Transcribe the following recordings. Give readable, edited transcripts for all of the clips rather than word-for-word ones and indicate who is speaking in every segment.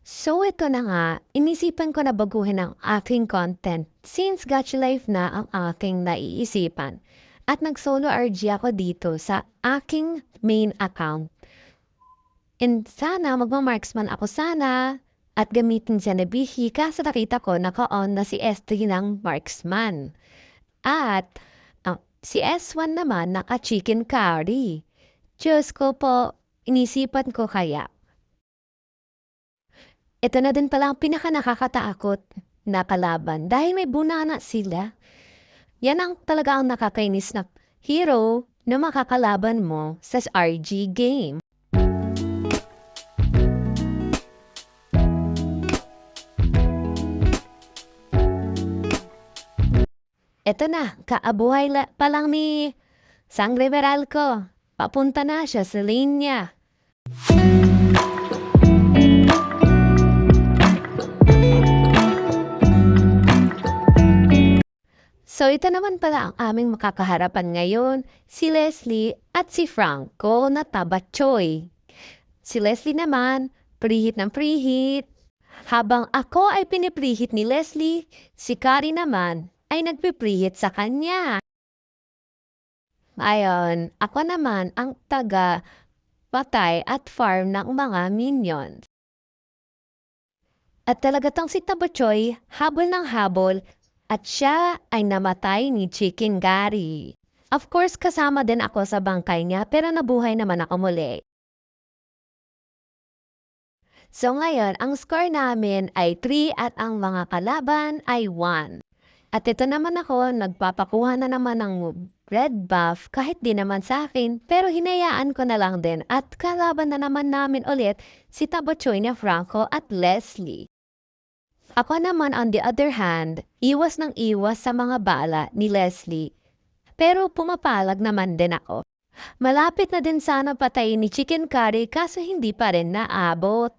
Speaker 1: So ito na nga, inisipan ko na baguhin ang aking content since Gachi Life na ang aking naiisipan. At nag-solo RG ako dito sa aking main account. And sana magmamarksman ako sana at gamitin siya na bihi kasi nakita ko naka-on na si S3 ng marksman. At si S1 naman naka-chicken curry. Diyos ko po, inisipan ko kaya. Ito na din pala ang pinaka-nakakatakot na kalaban dahil may bunana sila. Yan ang talaga ang nakakainis na hero na makakalaban mo sa RG game. Ito na, kaabuhay pa lang ni Sangre Meralco. Papunta na siya sa lane niya. So ito naman pala ang aming makakaharapan ngayon, si Leslie at si Franco na tabatchoy. Si Leslie naman, prihit ng prihit. Habang ako ay piniprihit ni Leslie, si Kari naman ay nagpiprihit sa kanya. Ayon, ako naman ang taga-patay at farm ng mga minions. At talaga tong si Tabatchoy, habol ng habol, at siya ay namatay ni Chicken Gary. Of course, kasama din ako sa bangkay niya pero nabuhay naman ako muli. So ngayon, ang score namin ay 3 at ang mga kalaban ay 1. At ito naman ako, nagpapakuha na naman ng red buff kahit di naman sa akin pero hinayaan ko na lang din at kalaban na naman namin ulit si Tabatchoy na Franco at Leslie. Ako naman on the other hand, iwas ng iwas sa mga bala ni Leslie. Pero pumapalag naman din ako. Malapit na din sana patayin ni Chicken Curry kaso hindi pa rin naabot.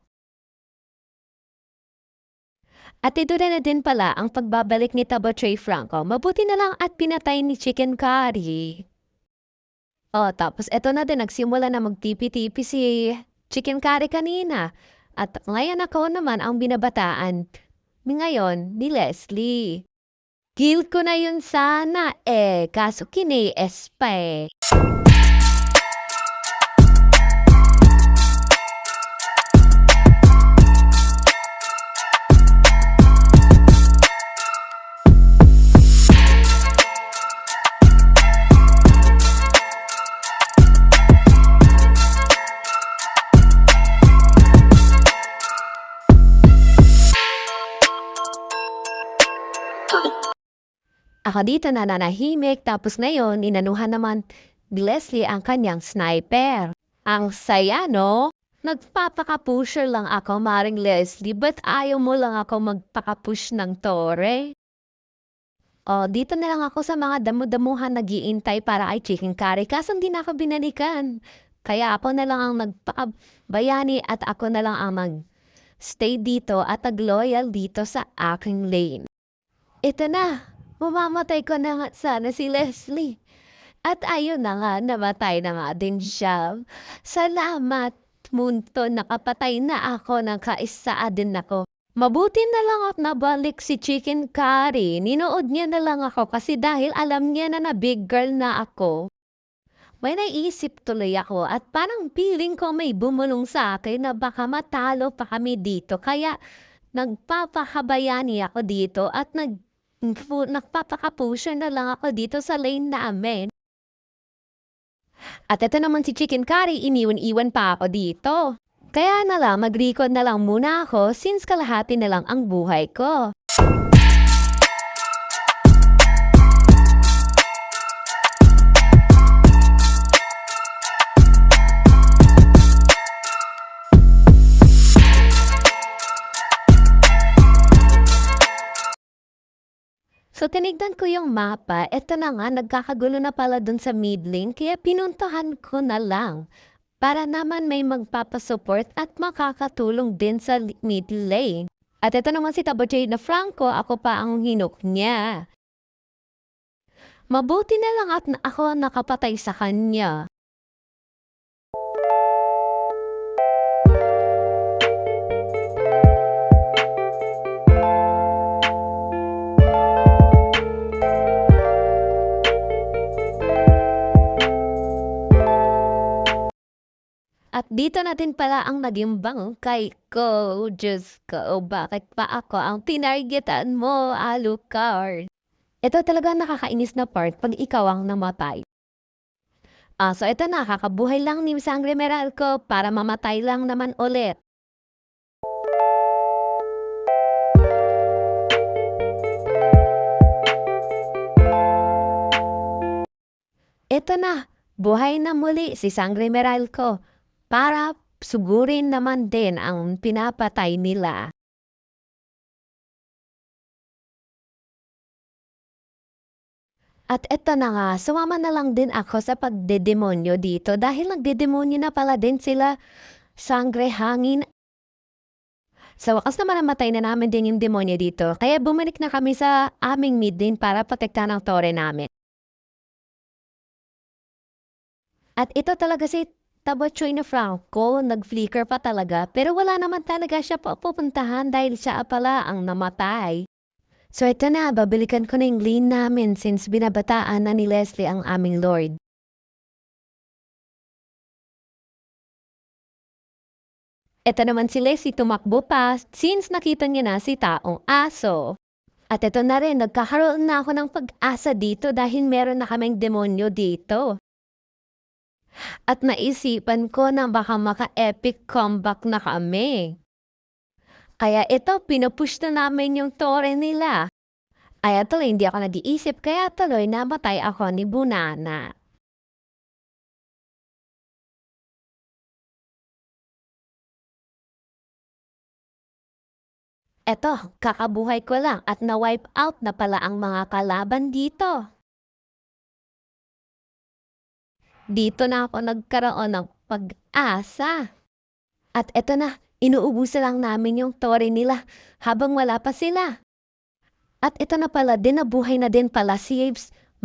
Speaker 1: At ito na din pala ang pagbabalik ni Tabatchoy Franco. Mabuti na lang at pinatay ni Chicken Curry. Tapos ito na din nagsimula na magtipi-tipi si Chicken Curry kanina. At ngayon ako naman ang binabataan. Ngayon, ni Leslie. Kill ko na yun sana kaso kini-es pa Ako dito nananahimik tapos ngayon inanuhan naman ni Leslie ang kanyang sniper. Ang saya no? Nagpapaka-pusher lang ako maring Leslie but ayaw mo lang ako magpaka-push ng tore? Dito na lang ako sa mga damo-damuhan nag-iintay para kay Chicken Curry kaso hindi na ako binalikan. Kaya ako na lang ang nagpakabayani at ako na lang ang mag-stay dito at nag-loyal dito sa aking lane. Ito na! Mamamatay ko na nga sana si Leslie. At ayun na nga, namatay na nga din siya. Salamat, Munto, nakapatay na ako, nakaisa din ako. Mabuti na lang at nabalik si Chicken Curry. Ninood niya na lang ako kasi dahil alam niya na big girl na ako. May naisip tuloy ako at parang feeling ko may bumulong sa akin na baka matalo pa kami dito. Kaya nagpapakabayani ako dito at nagpapaka-pusher na lang ako dito sa lane namin. At ito naman si Chicken Curry, iniwan-iwan pa ako dito. Kaya na lang, mag-recon na lang muna ako since kalahati na lang ang buhay ko. So, tinignan ko yung mapa. Eto na nga, nagkakagulo na pala dun sa mid lane. Kaya pinuntahan ko na lang. Para naman may magpapasupport at makakatulong din sa mid lane. At ito naman si Tabatchoy na Franco, ako pa ang hinok niya. Mabuti na lang at ako nakapatay sa kanya. dito na din pala ang naging bangkay ko. Diyos ko, bakit pa ako ang tinargetan mo, Alucard? Ito talaga nakakainis na part pag ikaw ang namatay. So ito na, kakabuhay lang ni Sangre Meralco para mamatay lang naman ulit. Ito na, buhay na muli si Sangre Meralco para sugurin naman din ang pinapatay nila. At eto na nga, sumama na lang din ako sa pagdedemonyo dito dahil nagdedemonyo na pala din sila, sangre, hangin. Sa wakas naman namatay na namin din yung demonyo dito, kaya bumalik na kami sa aming mid din para protektahan ang tore namin. At ito talaga si Tabachoy na Franco, nag-flicker pa talaga, pero wala naman talaga siya pupuntahan dahil siya pala ang namatay. So ito na, babalikan ko na yung lane namin since binabataan na ni Leslie ang aming Lord. Ito naman si Leslie tumakbo pa since nakita niya na si taong aso. At ito na rin, nagkakaroon na ako ng pag-asa dito dahil meron na kaming demonyo dito. At naisipan ko na baka maka-epic comeback na kami. Kaya ito, pinupush na namin yung tore nila. Ay tuloy, hindi ako nag-iisip kaya tuloy namatay ako ni Bunana. Eto, kakabuhay ko lang at na-wipe out na pala ang mga kalaban dito. Dito na ako nagkaroon ng pag-asa. At eto na, inuubusan lang namin yung tore nila habang wala pa sila. At ito na pala din, nabuhay na din pala si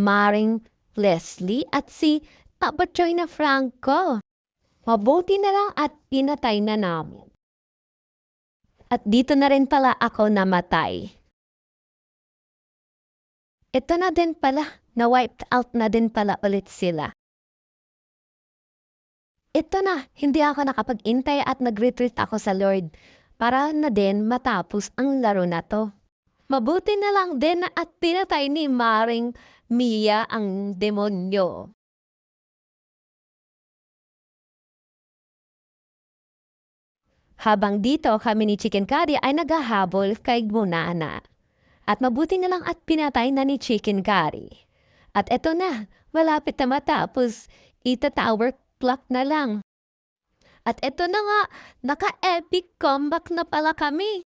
Speaker 1: Maring Leslie at si Tabachoy na Franco. Mabuti na lang at pinatay na namin. At dito na rin pala ako namatay. Ito na din pala, na-wiped out na din pala ulit sila. Ito na, hindi ako nakapag-intay at nag-retreat ako sa Lord para na din matapos ang laro na to. Mabuti na lang din at pinatay ni Maring Mia ang demonyo. Habang dito kami ni Chicken Curry ay naghahabol kay Bunana. At mabuti na lang at pinatay na ni Chicken Curry. At eto na, malapit na matapos, ita-tower clock na lang. At eto na nga, naka-epic comeback na pala kami.